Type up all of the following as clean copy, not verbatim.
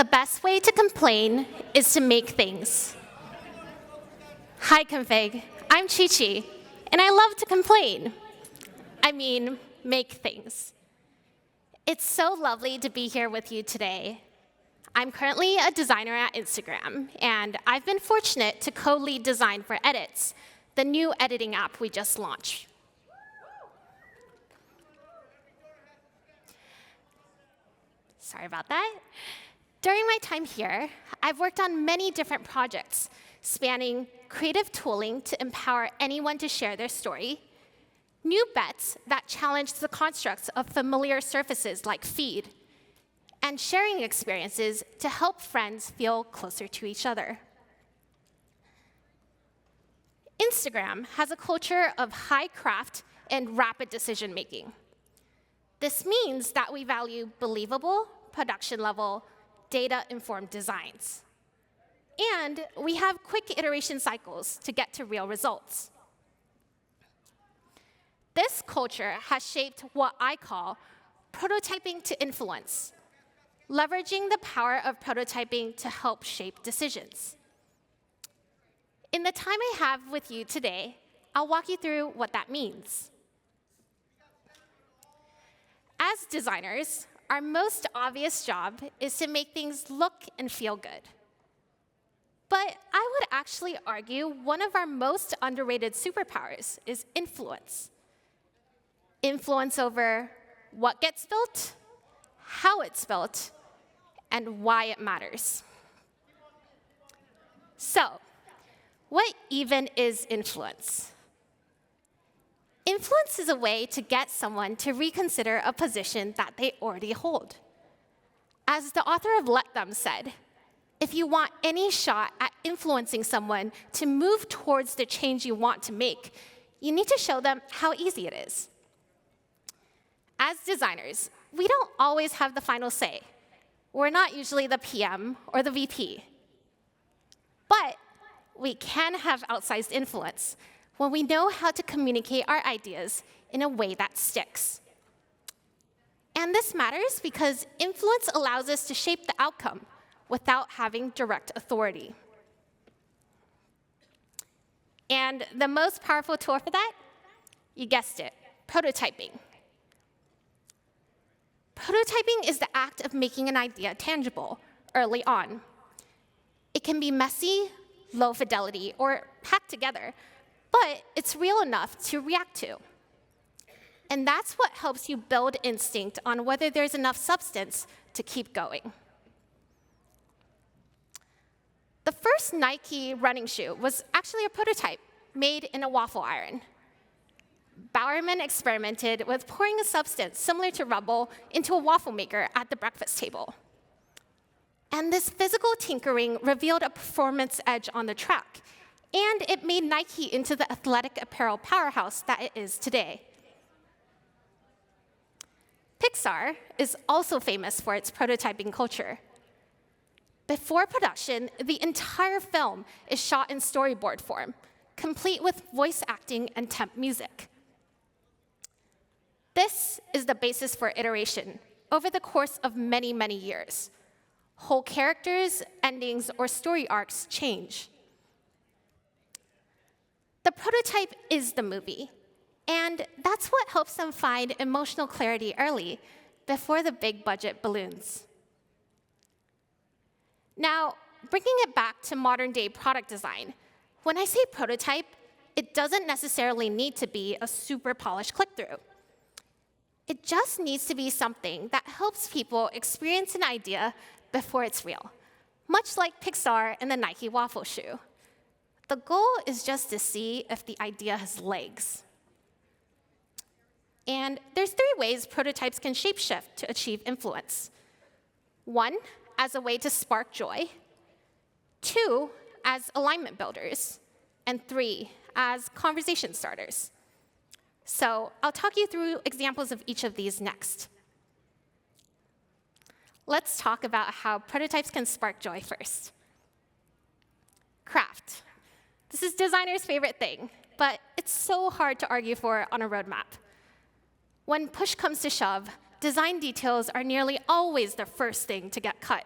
The best way to complain is to make things. Hi, Config. I'm Cheechee, and I love to complain. I mean, make things. It's so lovely to be here with you today. I'm currently a designer at Instagram, and I've been fortunate to co-lead design for Edits, the new editing app we just launched. Sorry about that. During my time here, I've worked on many different projects, spanning creative tooling to empower anyone to share their story, new bets that challenge the constructs of familiar surfaces like feed, and sharing experiences to help friends feel closer to each other. Instagram has a culture of high craft and rapid decision-making. This means that we value believable, production-level, data-informed designs. And we have quick iteration cycles to get to real results. This culture has shaped what I call prototyping to influence, leveraging the power of prototyping to help shape decisions. In the time I have with you today, I'll walk you through what that means. As designers, our most obvious job is to make things look and feel good. But I would actually argue one of our most underrated superpowers is influence. Influence over what gets built, how it's built, and why it matters. So, what even is influence? Influence is a way to get someone to reconsider a position that they already hold. As the author of Let Them said, if you want any shot at influencing someone to move towards the change you want to make, you need to show them how easy it is. As designers, we don't always have the final say. We're not usually the PM or the VP. But we can have outsized influence when we know how to communicate our ideas in a way that sticks. And this matters because influence allows us to shape the outcome without having direct authority. And the most powerful tool for that, you guessed it, prototyping. Prototyping is the act of making an idea tangible early on. It can be messy, low fidelity, or hacked together, but it's real enough to react to. And that's what helps you build instinct on whether there's enough substance to keep going. The first Nike running shoe was actually a prototype made in a waffle iron. Bowerman experimented with pouring a substance similar to rubble into a waffle maker at the breakfast table. And this physical tinkering revealed a performance edge on the track, and it made Nike into the athletic apparel powerhouse that it is today. Pixar is also famous for its prototyping culture. Before production, the entire film is shot in storyboard form, complete with voice acting and temp music. This is the basis for iteration over the course of many, many years. Whole characters, endings, or story arcs change. The prototype is the movie, and that's what helps them find emotional clarity early, before the big budget balloons. Now, bringing it back to modern-day product design, when I say prototype, it doesn't necessarily need to be a super polished click-through. It just needs to be something that helps people experience an idea before it's real, much like Pixar and the Nike waffle shoe. The goal is just to see if the idea has legs. And there's 3 ways prototypes can shapeshift to achieve influence. 1, as a way to spark joy. 2, as alignment builders. And 3, as conversation starters. So I'll talk you through examples of each of these next. Let's talk about how prototypes can spark joy first. Craft. This is designers' favorite thing, but it's so hard to argue for on a roadmap. When push comes to shove, design details are nearly always the first thing to get cut.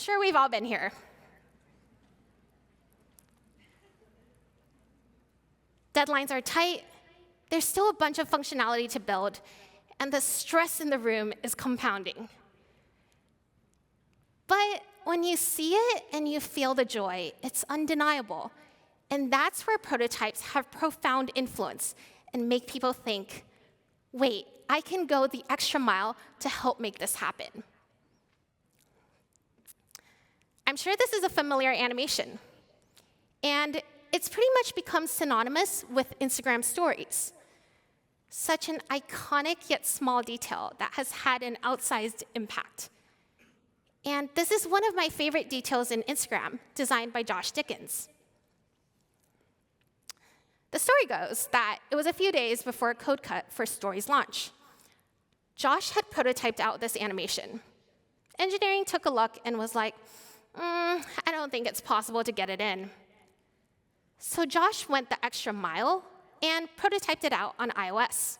sure we've all been here. Deadlines are tight, there's still a bunch of functionality to build, and the stress in the room is compounding. But when you see it and you feel the joy, it's undeniable. And that's where prototypes have profound influence and make people think, wait, I can go the extra mile to help make this happen. I'm sure this is a familiar animation. And it's pretty much become synonymous with Instagram stories. Such an iconic yet small detail that has had an outsized impact. And this is one of my favorite details in Instagram, designed by Josh Dickens. The story goes that it was a few days before Code Cut for Story's launch. Josh had prototyped out this animation. Engineering took a look and was like, I don't think it's possible to get it in. So Josh went the extra mile and prototyped it out on iOS.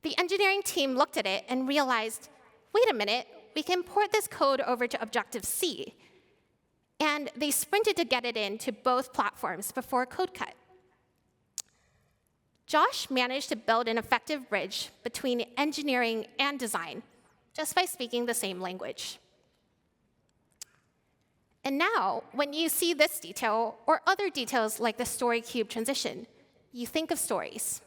The engineering team looked at it and realized, wait a minute, we can port this code over to Objective-C. And they sprinted to get it into both platforms before Code Cut. Josh managed to build an effective bridge between engineering and design just by speaking the same language. And now, when you see this detail or other details like the story cube transition, you think of stories.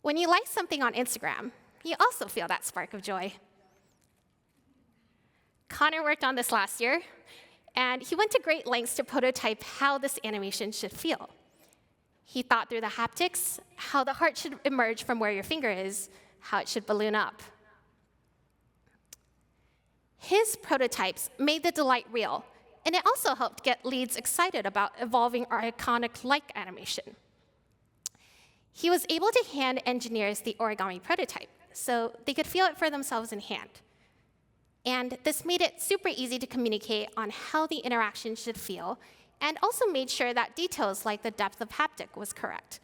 When you like something on Instagram, you also feel that spark of joy. Connor worked on this last year, and he went to great lengths to prototype how this animation should feel. He thought through the haptics, how the heart should emerge from where your finger is, how it should balloon up. His prototypes made the delight real, and it also helped get leads excited about evolving our iconic like animation. He was able to hand engineers the origami prototype, so they could feel it for themselves in hand. And this made it super easy to communicate on how the interaction should feel, and also made sure that details like the depth of haptic was correct.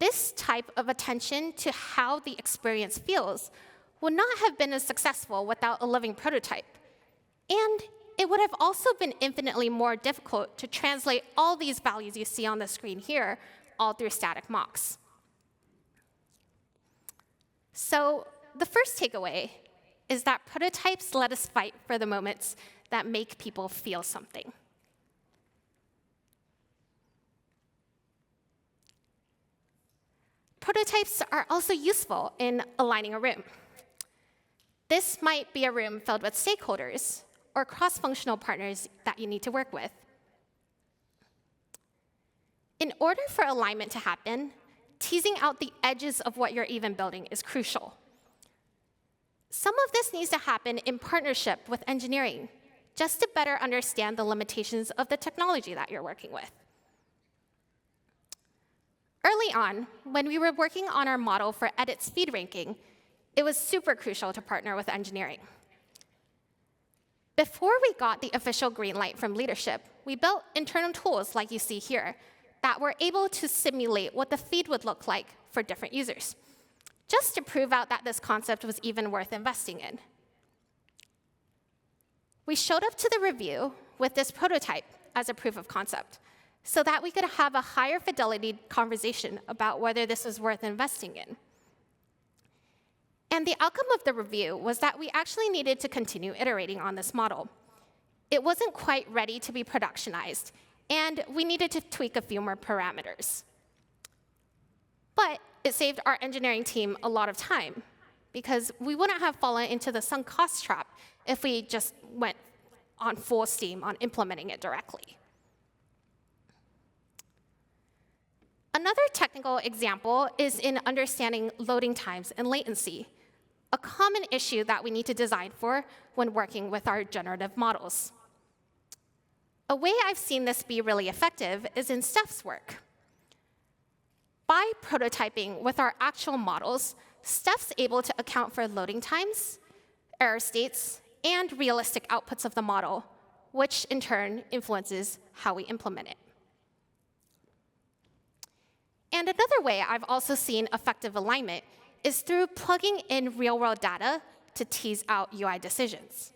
This type of attention to how the experience feels would not have been as successful without a living prototype. And it would have also been infinitely more difficult to translate all these values you see on the screen here all through static mocks. So the first takeaway is that prototypes let us fight for the moments that make people feel something. Prototypes are also useful in aligning a room. This might be a room filled with stakeholders or cross-functional partners that you need to work with. In order for alignment to happen, teasing out the edges of what you're even building is crucial. Some of this needs to happen in partnership with engineering, just to better understand the limitations of the technology that you're working with. Early on, when we were working on our model for edit speed ranking, it was super crucial to partner with engineering. Before we got the official green light from leadership, we built internal tools like you see here that were able to simulate what the feed would look like for different users, just to prove out that this concept was even worth investing in. We showed up to the review with this prototype as a proof of concept, so that we could have a higher fidelity conversation about whether this was worth investing in. And the outcome of the review was that we actually needed to continue iterating on this model. It wasn't quite ready to be productionized, and we needed to tweak a few more parameters. But it saved our engineering team a lot of time, because we wouldn't have fallen into the sunk cost trap if we just went on full steam on implementing it directly. Another technical example is in understanding loading times and latency, a common issue that we need to design for when working with our generative models. A way I've seen this be really effective is in Steph's work. By prototyping with our actual models, Steph's able to account for loading times, error states, and realistic outputs of the model, which in turn influences how we implement it. And another way I've also seen effective alignment is through plugging in real-world data to tease out UI decisions.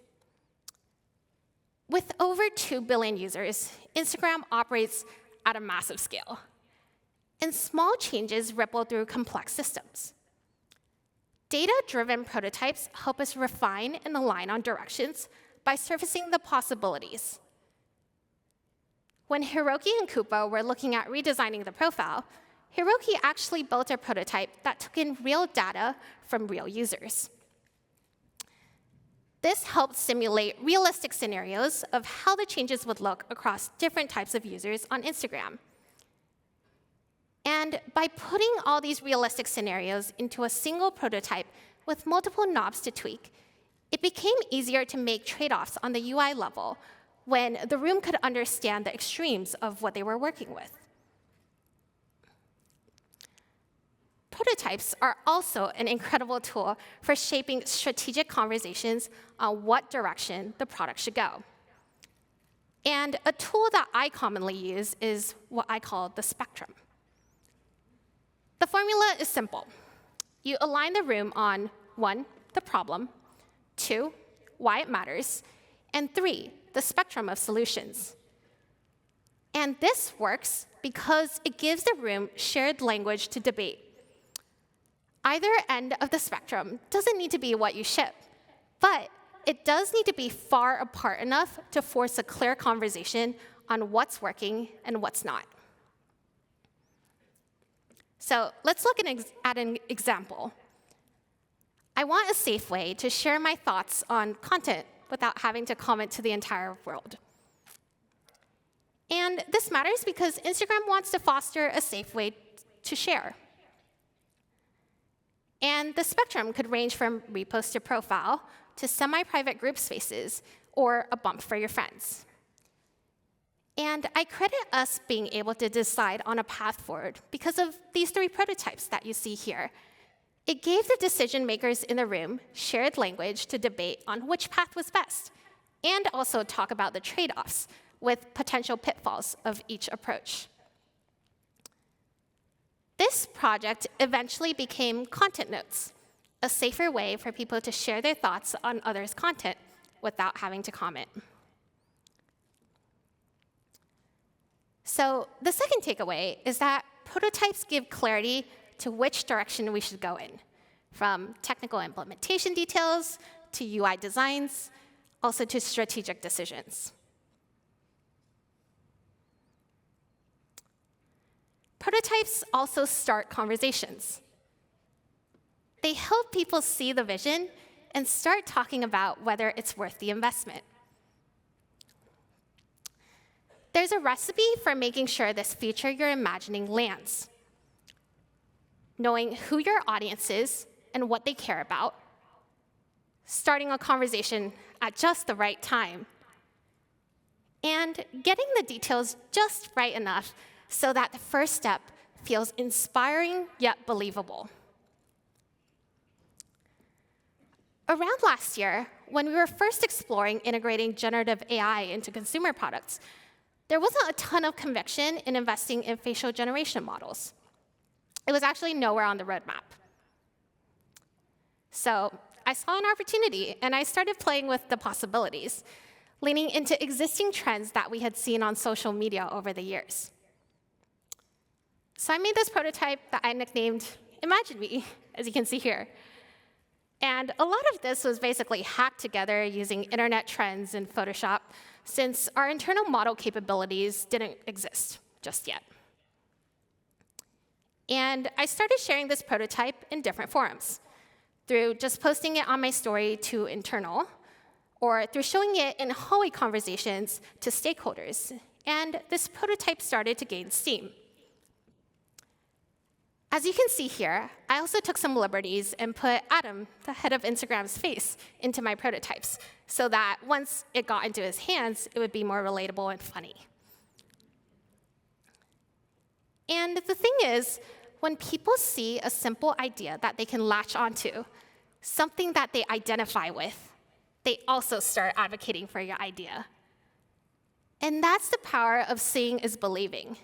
With over 2 billion users, Instagram operates at a massive scale, and small changes ripple through complex systems. Data-driven prototypes help us refine and align on directions by surfacing the possibilities. When Hiroki and Kupo were looking at redesigning the profile, Hiroki actually built a prototype that took in real data from real users. This helped simulate realistic scenarios of how the changes would look across different types of users on Instagram. And by putting all these realistic scenarios into a single prototype with multiple knobs to tweak, it became easier to make trade-offs on the UI level when the room could understand the extremes of what they were working with. Prototypes are also an incredible tool for shaping strategic conversations on what direction the product should go. And a tool that I commonly use is what I call the spectrum. The formula is simple. You align the room on 1, the problem, 2, why it matters, and 3, the spectrum of solutions. And this works because it gives the room shared language to debate. Either end of the spectrum doesn't need to be what you ship, but it does need to be far apart enough to force a clear conversation on what's working and what's not. So let's look at an example. I want a safe way to share my thoughts on content without having to comment to the entire world. And this matters because Instagram wants to foster a safe way to share. And the spectrum could range from repost to profile to semi-private group spaces or a bump for your friends. And I credit us being able to decide on a path forward because of these 3 prototypes that you see here. It gave the decision makers in the room shared language to debate on which path was best, and also talk about the trade-offs with potential pitfalls of each approach. This project eventually became Content Notes, a safer way for people to share their thoughts on others' content without having to comment. So the second takeaway is that prototypes give clarity to which direction we should go in, from technical implementation details to UI designs, also to strategic decisions. Prototypes also start conversations. They help people see the vision and start talking about whether it's worth the investment. There's a recipe for making sure this feature you're imagining lands. Knowing who your audience is and what they care about, starting a conversation at just the right time, and getting the details just right enough so that the first step feels inspiring yet believable. Around last year, when we were first exploring integrating generative AI into consumer products, there wasn't a ton of conviction in investing in facial generation models. It was actually nowhere on the roadmap. So I saw an opportunity, and I started playing with the possibilities, leaning into existing trends that we had seen on social media over the years. So I made this prototype that I nicknamed Imagine Me, as you can see here. And a lot of this was basically hacked together using internet trends in Photoshop, since our internal model capabilities didn't exist just yet. And I started sharing this prototype in different forums, through just posting it on my story to internal, or through showing it in hallway conversations to stakeholders. And this prototype started to gain steam. As you can see here, I also took some liberties and put Adam, the head of Instagram's face, into my prototypes, so that once it got into his hands, it would be more relatable and funny. And the thing is, when people see a simple idea that they can latch onto, something that they identify with, they also start advocating for your idea. And that's the power of seeing is believing.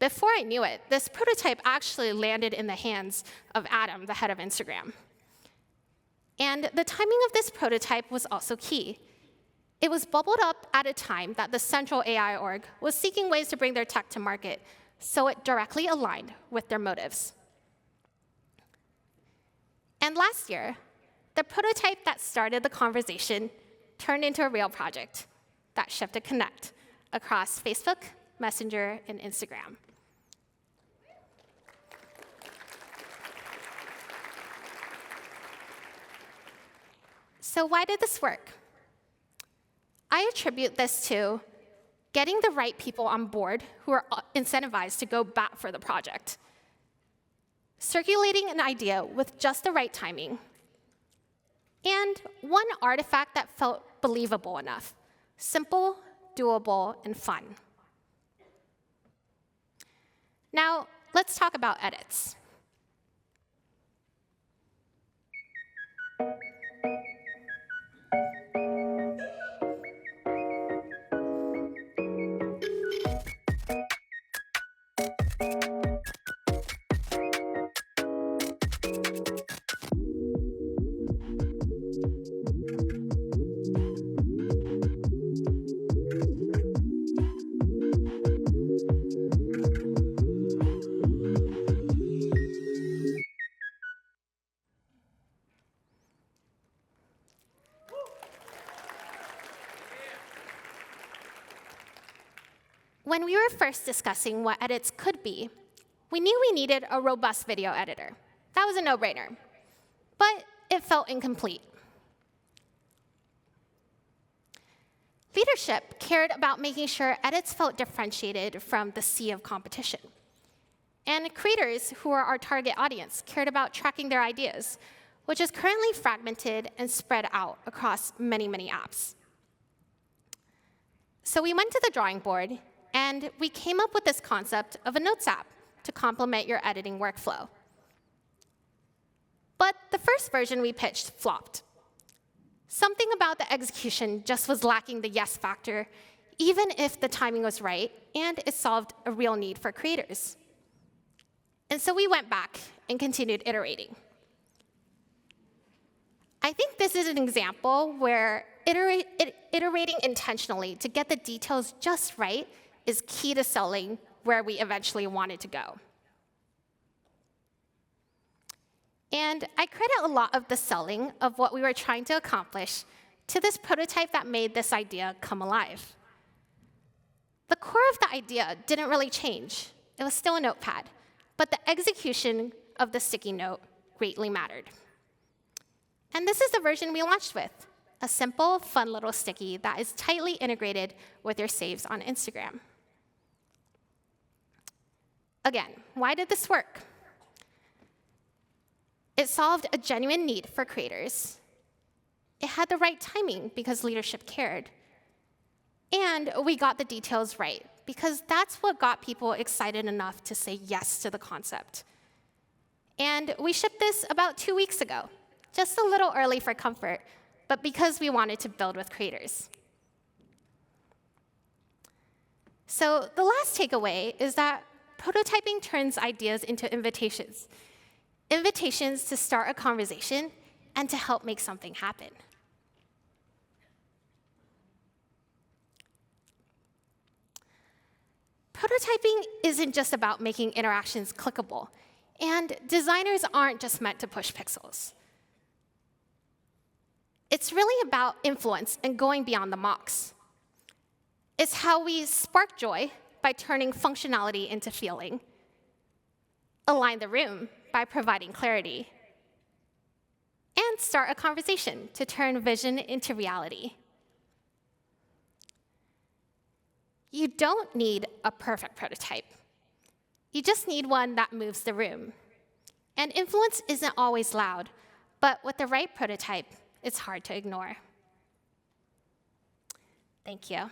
before I knew it, this prototype actually landed in the hands of Adam, the head of Instagram. And the timing of this prototype was also key. It was bubbled up at a time that the central AI org was seeking ways to bring their tech to market, so it directly aligned with their motives. And last year, the prototype that started the conversation turned into a real project that shipped to Connect across Facebook, Messenger, and Instagram. So why did this work? I attribute this to getting the right people on board who are incentivized to go bat for the project, circulating an idea with just the right timing, and one artifact that felt believable enough: simple, doable, and fun. Now, let's talk about edits. When we were first discussing what edits could be, we knew we needed a robust video editor. That was a no-brainer. But it felt incomplete. Leadership cared about making sure edits felt differentiated from the sea of competition. And creators, who are our target audience, cared about tracking their ideas, which is currently fragmented and spread out across many, many apps. So we went to the drawing board, and we came up with this concept of a Notes app to complement your editing workflow. But the first version we pitched flopped. Something about the execution just was lacking the yes factor, even if the timing was right and it solved a real need for creators. And so we went back and continued iterating. I think this is an example where iterating intentionally to get the details just right is key to selling where we eventually wanted to go. And I credit a lot of the selling of what we were trying to accomplish to this prototype that made this idea come alive. The core of the idea didn't really change. It was still a notepad, but the execution of the sticky note greatly mattered. And this is the version we launched with: a simple, fun little sticky that is tightly integrated with your saves on Instagram. Again, why did this work? It solved a genuine need for creators. It had the right timing because leadership cared. And we got the details right because that's what got people excited enough to say yes to the concept. And we shipped this about 2 weeks ago, just a little early for comfort, but because we wanted to build with creators. So the last takeaway is that prototyping turns ideas into invitations. Invitations to start a conversation and to help make something happen. Prototyping isn't just about making interactions clickable, and designers aren't just meant to push pixels. It's really about influence and going beyond the mocks. It's how we spark joy by turning functionality into feeling, align the room by providing clarity, and start a conversation to turn vision into reality. You don't need a perfect prototype. You just need one that moves the room. And influence isn't always loud, but with the right prototype, it's hard to ignore. Thank you.